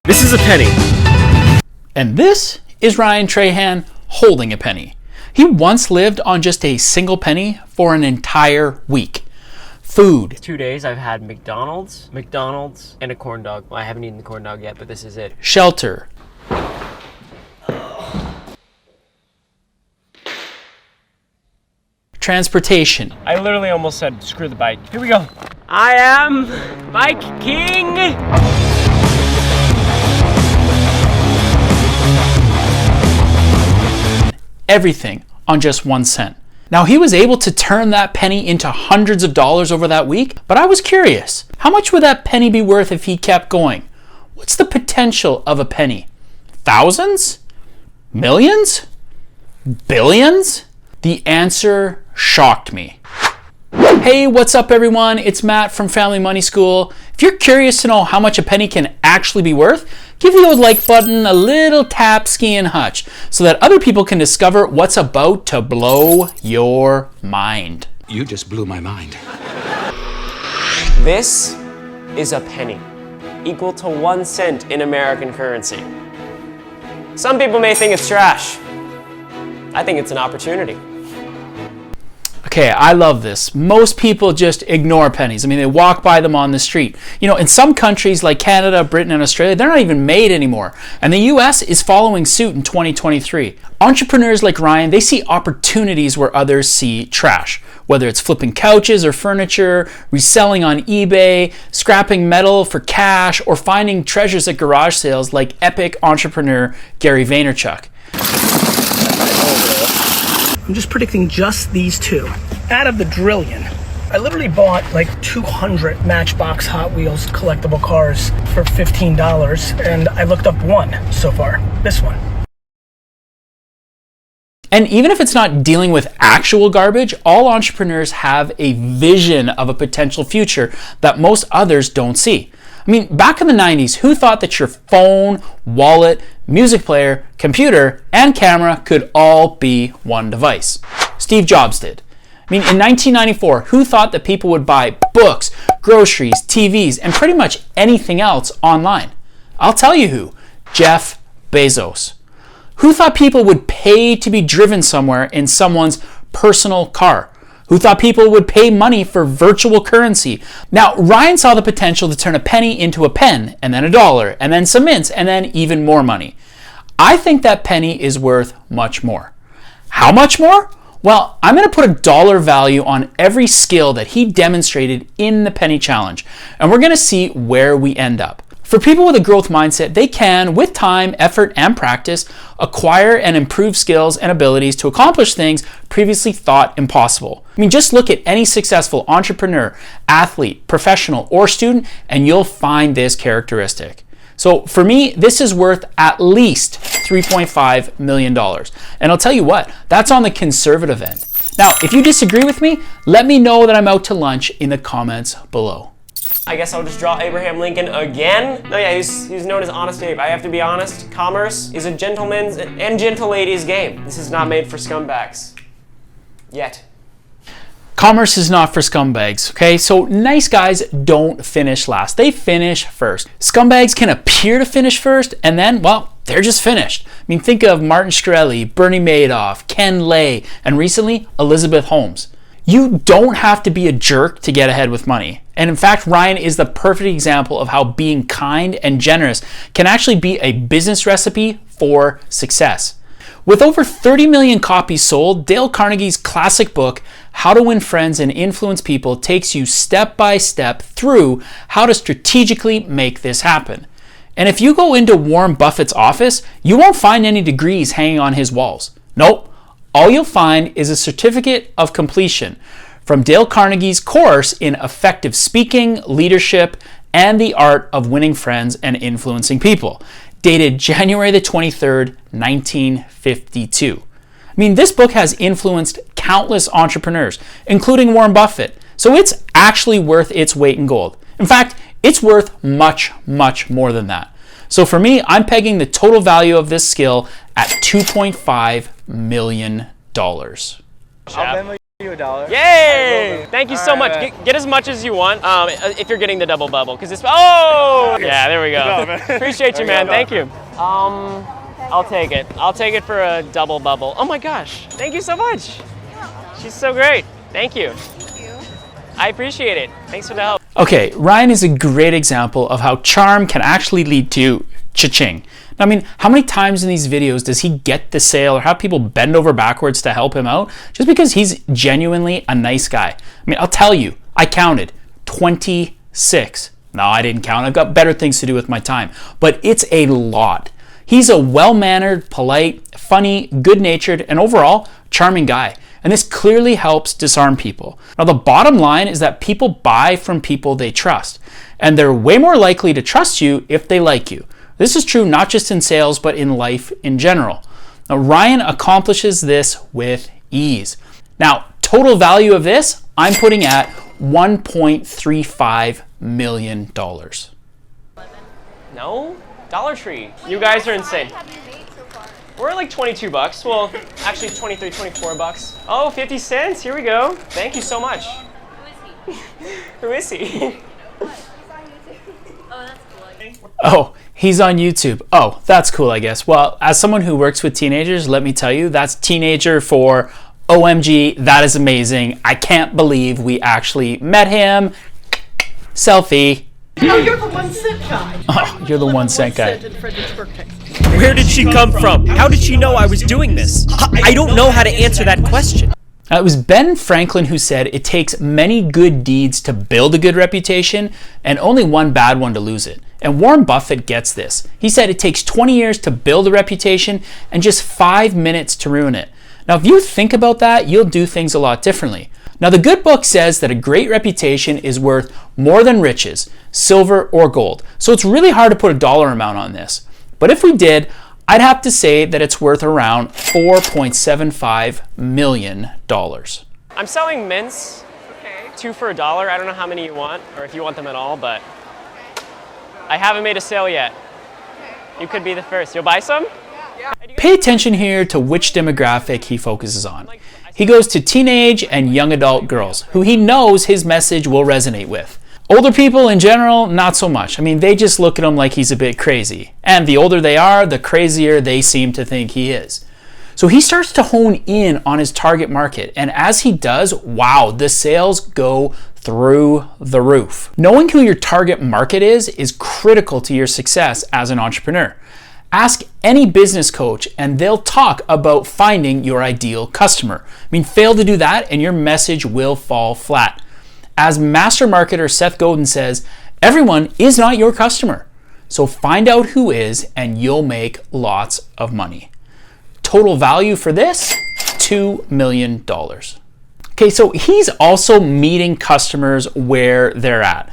This is a penny. And this is Ryan Trahan holding a penny. He once lived on just a single penny for an entire week. Food. 2 days I've had McDonald's, and a corn dog. Well, I haven't eaten the corn dog yet, but this is it. Shelter. Transportation. I literally almost said, screw the bike. Here we go. I am Bike King. Everything on just 1 cent. Now, he was able to turn that penny into hundreds of dollars over that week, but I was curious, how much would that penny be worth if he kept going? What's the potential of a penny? Thousands? Millions? Billions? The answer shocked me. Hey, what's up everyone? It's Matt from Family Money School. If you're curious to know how much a penny can actually be worth, give the old like button a little tap, ski, and hutch so that other people can discover what's about to blow your mind. You just blew my mind. This is a penny, equal to 1 cent in American currency. Some people may think it's trash. I think it's an opportunity. Okay, I love this. Most people just ignore pennies. I mean, they walk by them on the street. You know, in some countries like Canada, Britain, and Australia, they're not even made anymore. And the US is following suit in 2023. Entrepreneurs like Ryan, they see opportunities where others see trash. Whether it's flipping couches or furniture, reselling on eBay, scrapping metal for cash, or finding treasures at garage sales like epic entrepreneur Gary Vaynerchuk. I'm just predicting just these two. Out of the trillion, I literally bought like 200 Matchbox Hot Wheels collectible cars for $15, and I looked up one so far, this one. And even if it's not dealing with actual garbage, all entrepreneurs have a vision of a potential future that most others don't see. I mean, back in the 90s, who thought that your phone, wallet, music player, computer, and camera could all be one device? Steve Jobs did. I mean, in 1994, who thought that people would buy books, groceries, TVs, and pretty much anything else online? I'll tell you who. Jeff Bezos. Who thought people would pay to be driven somewhere in someone's personal car? Who thought people would pay money for virtual currency? Now, Ryan saw the potential to turn a penny into a pen, and then a dollar, and then some mints, and then even more money. I think that penny is worth much more. How much more? Well, I'm going to put a dollar value on every skill that he demonstrated in the penny challenge, and we're going to see where we end up. For people with a growth mindset, they can, with time, effort, and practice, acquire and improve skills and abilities to accomplish things previously thought impossible. I mean, just look at any successful entrepreneur, athlete, professional, or student, and you'll find this characteristic. So for me, this is worth at least $3.5 million. And I'll tell you what, that's on the conservative end. Now, if you disagree with me, let me know that I'm out to lunch in the comments below. I guess I'll just draw Abraham Lincoln again. No, yeah, he's known as Honest Abe. I have to be honest, commerce is a gentleman's and gentle ladies' game. This is not made for scumbags. Yet. Commerce is not for scumbags, okay? So nice guys don't finish last. They finish first. Scumbags can appear to finish first, and then, well, they're just finished. I mean, think of Martin Shkreli, Bernie Madoff, Ken Lay, and recently, Elizabeth Holmes. You don't have to be a jerk to get ahead with money. And in fact, Ryan is the perfect example of how being kind and generous can actually be a business recipe for success. With over 30 million copies sold, Dale Carnegie's classic book, How to Win Friends and Influence People, takes you step by step through how to strategically make this happen. And if you go into Warren Buffett's office, you won't find any degrees hanging on his walls. Nope. All you'll find is a certificate of completion from Dale Carnegie's course in effective speaking, leadership, and the art of winning friends and influencing people, dated January the 23rd, 1952. I mean, this book has influenced countless entrepreneurs, including Warren Buffett, so it's actually worth its weight in gold. In fact, it's worth much, much more than that. So for me, I'm pegging the total value of this skill at $2.5 million. You $1. Yay! Thank you so much. Get as much as you want if you're getting the double bubble. Because it's, oh! Yeah, there we go. Appreciate you, man. Thank you. I'll take it. I'll take it for a double bubble. Oh my gosh. Thank you so much. She's so great. Thank you. Thank you. I appreciate it. Thanks for the help. Okay, Ryan is a great example of how charm can actually lead to cha-ching. I mean, how many times in these videos does he get the sale or have people bend over backwards to help him out just because he's genuinely a nice guy? I mean, I'll tell you, I counted 26. No, I didn't count. I've got better things to do with my time, but it's a lot. He's a well-mannered, polite, funny, good-natured, and overall charming guy. And this clearly helps disarm people. Now, the bottom line is that people buy from people they trust, and they're way more likely to trust you if they like you. This is true not just in sales, but in life in general. Now, Ryan accomplishes this with ease. Now, total value of this, I'm putting at $1.35 million. No? Dollar Tree. You guys are insane. We're at like 22 bucks. Well, actually 23, 24 bucks. Oh, 50 cents. Here we go. Thank you so much. Who is he? Who is he? Oh, he's on YouTube. Oh, that's cool, I guess. Well, as someone who works with teenagers, let me tell you, that's teenager for OMG, that is amazing. I can't believe we actually met him. Selfie. No, you're the 1 cent guy. Oh, you're the 1 cent guy. Where did she come from? How did she know I was doing this? I don't know how to answer that question. It was Ben Franklin who said it takes many good deeds to build a good reputation and only one bad one to lose it. And Warren Buffett gets this. He said it takes 20 years to build a reputation and just 5 minutes to ruin it. Now, if you think about that, you'll do things a lot differently. Now, the good book says that a great reputation is worth more than riches, silver or gold. So it's really hard to put a dollar amount on this. But if we did, I'd have to say that it's worth around $4.75 million. I'm selling mints. Okay. 2 for $1. I don't know how many you want, or if you want them at all, but I haven't made a sale yet. Okay. You could be the first. You'll buy some? Yeah. Pay attention here to which demographic he focuses on. He goes to teenage and young adult girls, who he knows his message will resonate with. Older people in general, not so much. I mean, they just look at him like he's a bit crazy. And the older they are, the crazier they seem to think he is. So he starts to hone in on his target market. And as he does, wow, the sales go through the roof. Knowing who your target market is critical to your success as an entrepreneur. Ask any business coach and they'll talk about finding your ideal customer. I mean, fail to do that and your message will fall flat. As master marketer Seth Godin says, everyone is not your customer. So find out who is and you'll make lots of money. Total value for this, $2 million. Okay, so he's also meeting customers where they're at.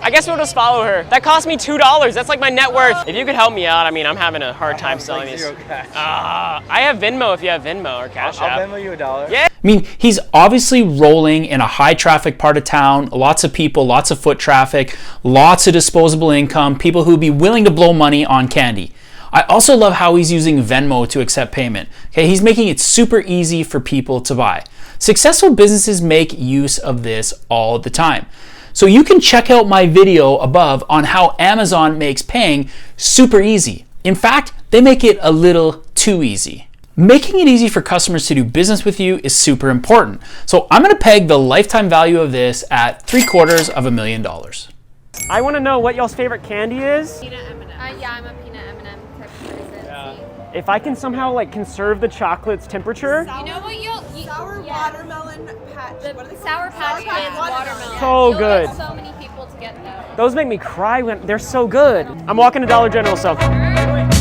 I guess we'll just follow her. That cost me $2. That's like my net worth. If you could help me out, I mean, I'm having a hard time selling these. I have Venmo if you have Venmo or Cash App. I'll Venmo you $1. Yeah. I mean, he's obviously rolling in a high traffic part of town, lots of people, lots of foot traffic, lots of disposable income, people who'd be willing to blow money on candy. I also love how he's using Venmo to accept payment. Okay, he's making it super easy for people to buy. Successful businesses make use of this all the time. So you can check out my video above on how Amazon makes paying super easy. In fact, they make it a little too easy. Making it easy for customers to do business with you is super important. So I'm gonna peg the lifetime value of this at $750,000. I wanna know what y'all's favorite candy is. Peanut M&M. Yeah, I'm a peanut M&M type of person. Yeah. If I can somehow like conserve the chocolate's temperature. You know what Sour watermelon patch. The Sour Patch Kids watermelon. So You'll good. get so many people to get those. Those make me cry when they're so good. I'm walking to Dollar General, so.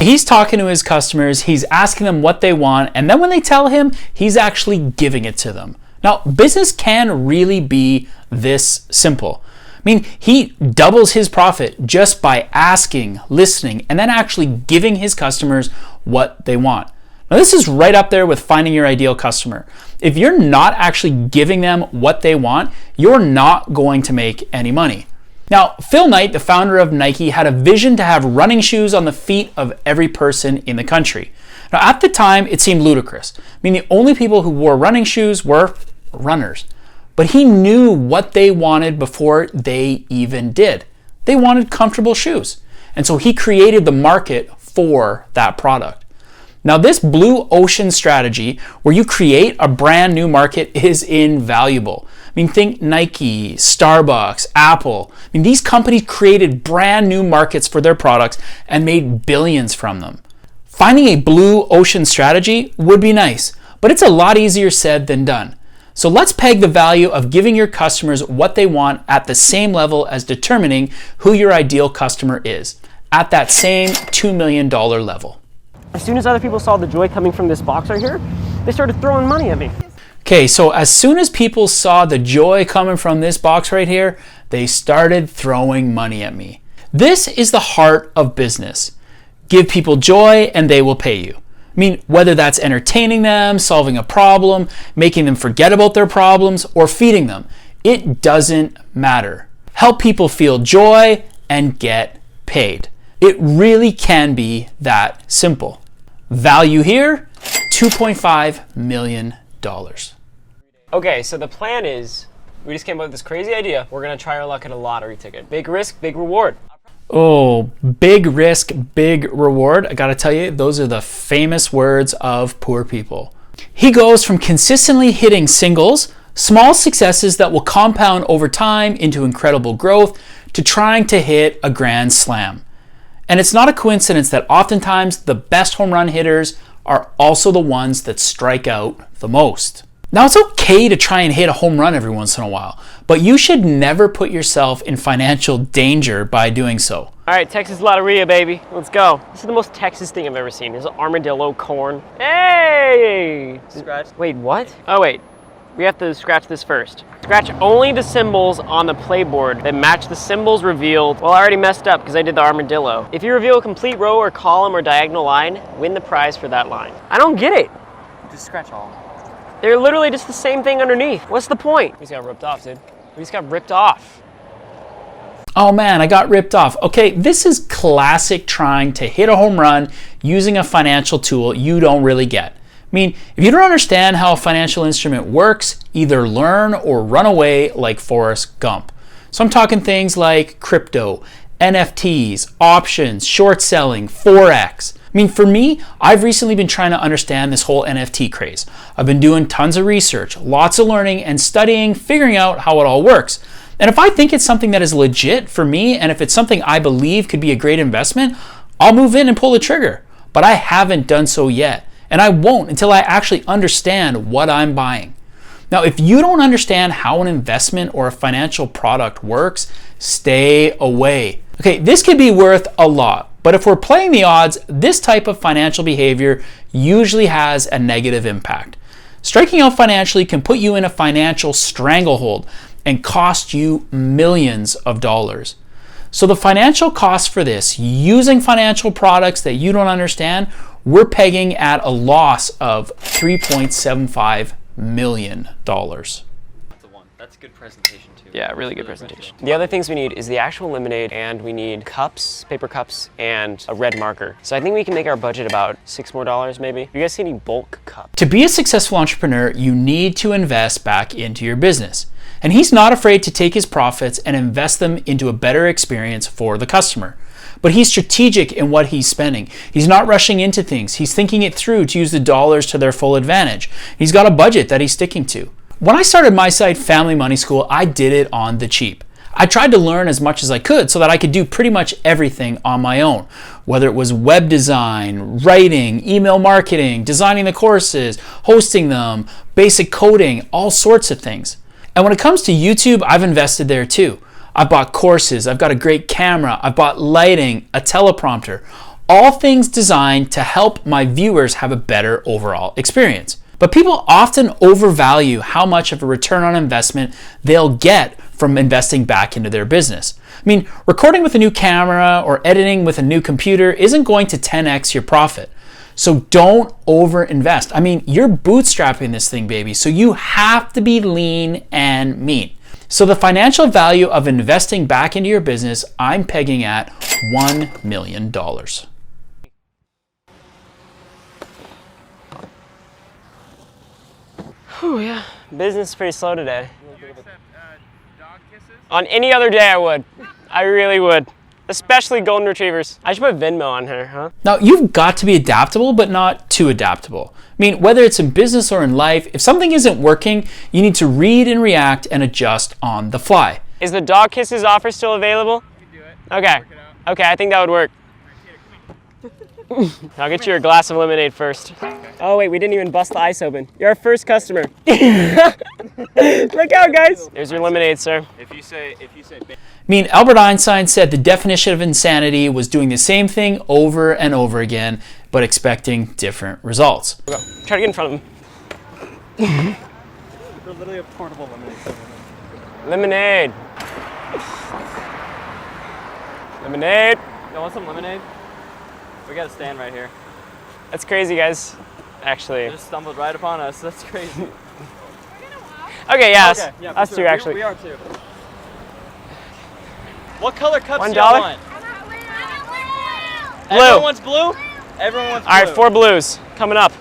He's talking to his customers, he's asking them what they want, and then when they tell him, he's actually giving it to them. Now, business can really be this simple. I mean, he doubles his profit just by asking, listening, and then actually giving his customers what they want. Now, this is right up there with finding your ideal customer. If you're not actually giving them what they want, you're not going to make any money. Now, Phil Knight, the founder of Nike, had a vision to have running shoes on the feet of every person in the country. Now, at the time, it seemed ludicrous. I mean, the only people who wore running shoes were runners. But he knew what they wanted before they even did. They wanted comfortable shoes. And so he created the market for that product. Now, this blue ocean strategy where you create a brand new market is invaluable. I mean, think Nike, Starbucks, Apple. I mean, these companies created brand new markets for their products and made billions from them. Finding a blue ocean strategy would be nice, but it's a lot easier said than done. So let's peg the value of giving your customers what they want at the same level as determining who your ideal customer is, at that same $2 million level. As soon as other people saw the joy coming from this box right here, they started throwing money at me. Okay, so as soon as people saw the joy coming from this box right here, they started throwing money at me. This is the heart of business. Give people joy and they will pay you. I mean, whether that's entertaining them, solving a problem, making them forget about their problems, or feeding them, it doesn't matter. Help people feel joy and get paid. It really can be that simple. Value here, $2.5 million. Okay, so the plan is, we just came up with this crazy idea. We're gonna try our luck at a lottery ticket. Big risk, big reward. Oh, big risk, big reward. I gotta tell you, those are the famous words of poor people. He goes from consistently hitting singles, small successes that will compound over time into incredible growth, to trying to hit a grand slam. And it's not a coincidence that oftentimes the best home run hitters are also the ones that strike out the most. Now, it's okay to try and hit a home run every once in a while, but you should never put yourself in financial danger by doing so. All right, Texas Lotteria, baby. Let's go. This is the most Texas thing I've ever seen. This is Armadillo Corn. Hey! Scratch. Wait, what? Oh, wait. We have to scratch this first. Scratch only the symbols on the playboard that match the symbols revealed. Well, I already messed up because I did the armadillo. If you reveal a complete row or column or diagonal line, win the prize for that line. I don't get it. Just scratch all. They're literally just the same thing underneath. What's the point? We just got ripped off, dude. We just got ripped off. Oh man, I got ripped off. Okay, this is classic trying to hit a home run using a financial tool you don't really get. I mean, if you don't understand how a financial instrument works, either learn or run away like Forrest Gump. So I'm talking things like crypto, NFTs, options, short selling, Forex. I mean, for me, I've recently been trying to understand this whole NFT craze. I've been doing tons of research, lots of learning and studying, figuring out how it all works. And if I think it's something that is legit for me, and if it's something I believe could be a great investment, I'll move in and pull the trigger. But I haven't done so yet. And I won't until I actually understand what I'm buying. Now, if you don't understand how an investment or a financial product works, stay away. Okay, this could be worth a lot, but if we're playing the odds, this type of financial behavior usually has a negative impact. Striking out financially can put you in a financial stranglehold and cost you millions of dollars. So the financial cost for this, using financial products that you don't understand, we're pegging at a loss of $3.75 million. That's a good presentation too. Yeah, really good presentation. The other things we need is the actual lemonade, and we need cups, paper cups, and a red marker. So I think we can make our budget about $6 more maybe. You guys see any bulk cups? To be a successful entrepreneur, you need to invest back into your business. And he's not afraid to take his profits and invest them into a better experience for the customer. But he's strategic in what he's spending. He's not rushing into things. He's thinking it through to use the dollars to their full advantage. He's got a budget that he's sticking to. When I started my site, Family Money School, I did it on the cheap. I tried to learn as much as I could so that I could do pretty much everything on my own, whether it was web design, writing, email marketing, designing the courses, hosting them, basic coding, all sorts of things. And when it comes to YouTube, I've invested there too. I've bought courses, I've got a great camera, I've bought lighting, a teleprompter, all things designed to help my viewers have a better overall experience. But people often overvalue how much of a return on investment they'll get from investing back into their business. I mean, recording with a new camera or editing with a new computer isn't going to 10x your profit. So don't overinvest. I mean, you're bootstrapping this thing, baby, so you have to be lean and mean. So the financial value of investing back into your business, I'm pegging at $1 million. Whew, yeah. Business is pretty slow today. On any other day I would. I really would. Especially golden retrievers. I should put Venmo on here, huh? Now, you've got to be adaptable, but not too adaptable. I mean, whether it's in business or in life, if something isn't working, you need to read and react and adjust on the fly. Is the dog kisses offer still available? You can do it. Okay. Okay, I think that would work. I'll get you a glass of lemonade first. Oh wait, we didn't even bust the ice open. You're our first customer. Look out, guys. There's your lemonade, sir. If you say. I mean, Albert Einstein said the definition of insanity was doing the same thing over and over again, but expecting different results. Go. Try to get in front of him. They're literally a portable lemonade. Lemonade. Lemonade. You want some lemonade? We got a stand right here. That's crazy, guys. Actually. They just stumbled right upon us. That's crazy. Okay, yeah, Okay, us two actually. We are too. What color cups do you $1? want? Blue. Everyone wants blue? Everyone wants blue. All right, 4 blues coming up.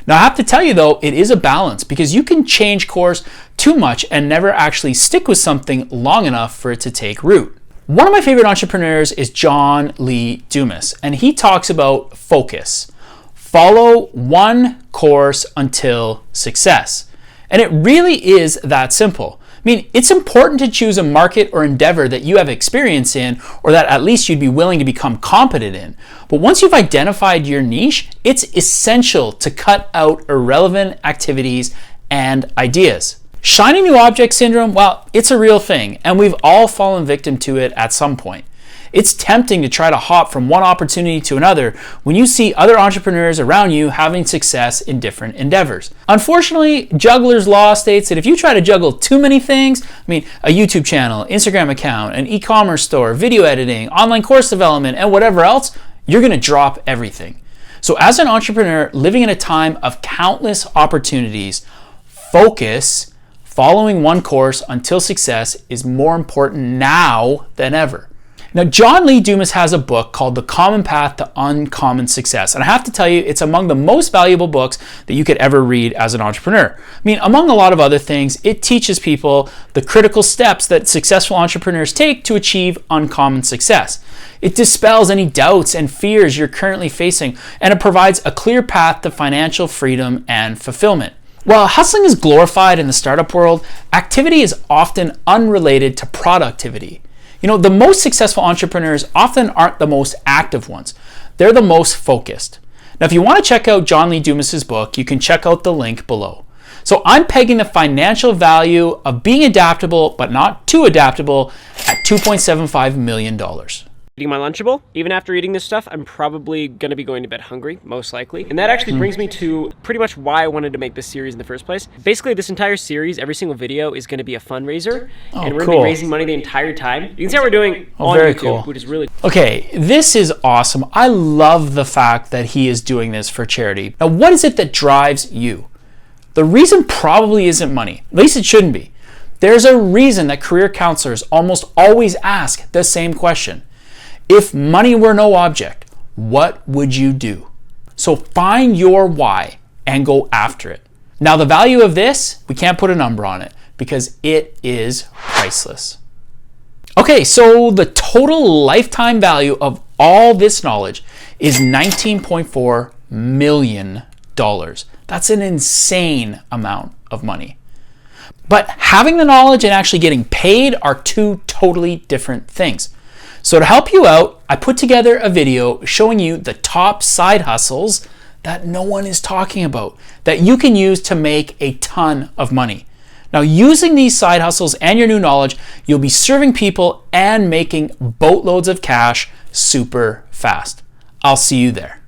Now, I have to tell you though, it is a balance because you can change course too much and never actually stick with something long enough for it to take root. One of my favorite entrepreneurs is John Lee Dumas, and he talks about focus. Follow one course until success. And it really is that simple. I mean, it's important to choose a market or endeavor that you have experience in, or that at least you'd be willing to become competent in. But once you've identified your niche, it's essential to cut out irrelevant activities and ideas. Shiny new object syndrome, well, it's a real thing, and we've all fallen victim to it at some point. It's tempting to try to hop from one opportunity to another when you see other entrepreneurs around you having success in different endeavors. Unfortunately, Juggler's Law states that if you try to juggle too many things, I mean, a YouTube channel, Instagram account, an e-commerce store, video editing, online course development, and whatever else, you're going to drop everything. So as an entrepreneur living in a time of countless opportunities, focus. Following one course until success is more important now than ever. Now, John Lee Dumas has a book called The Common Path to Uncommon Success. And I have to tell you, it's among the most valuable books that you could ever read as an entrepreneur. I mean, among a lot of other things, it teaches people the critical steps that successful entrepreneurs take to achieve uncommon success. It dispels any doubts and fears you're currently facing, and it provides a clear path to financial freedom and fulfillment. While hustling is glorified in the startup world, activity is often unrelated to productivity. You know, the most successful entrepreneurs often aren't the most active ones. They're the most focused. Now, if you want to check out John Lee Dumas' book, you can check out the link below. So I'm pegging the financial value of being adaptable, but not too adaptable, at $2.75 million. Eating my Lunchable. Even after eating this stuff, I'm probably going to be going to bed hungry, most likely. And that actually brings me to pretty much why I wanted to make this series in the first place. Basically, this entire series, every single video is going to be a fundraiser. And we're going to be raising money the entire time. You can see how we're doing on YouTube, which is really cool. Okay, this is awesome. I love the fact that he is doing this for charity. Now, what is it that drives you? The reason probably isn't money. At least it shouldn't be. There's a reason that career counselors almost always ask the same question. If money were no object, what would you do? So find your why and go after it. Now, the value of this, we can't put a number on it because it is priceless. Okay, so the total lifetime value of all this knowledge is $19.4 million. That's an insane amount of money. But having the knowledge and actually getting paid are two totally different things. So to help you out, I put together a video showing you the top side hustles that no one is talking about, that you can use to make a ton of money. Now, using these side hustles and your new knowledge, you'll be serving people and making boatloads of cash super fast. I'll see you there.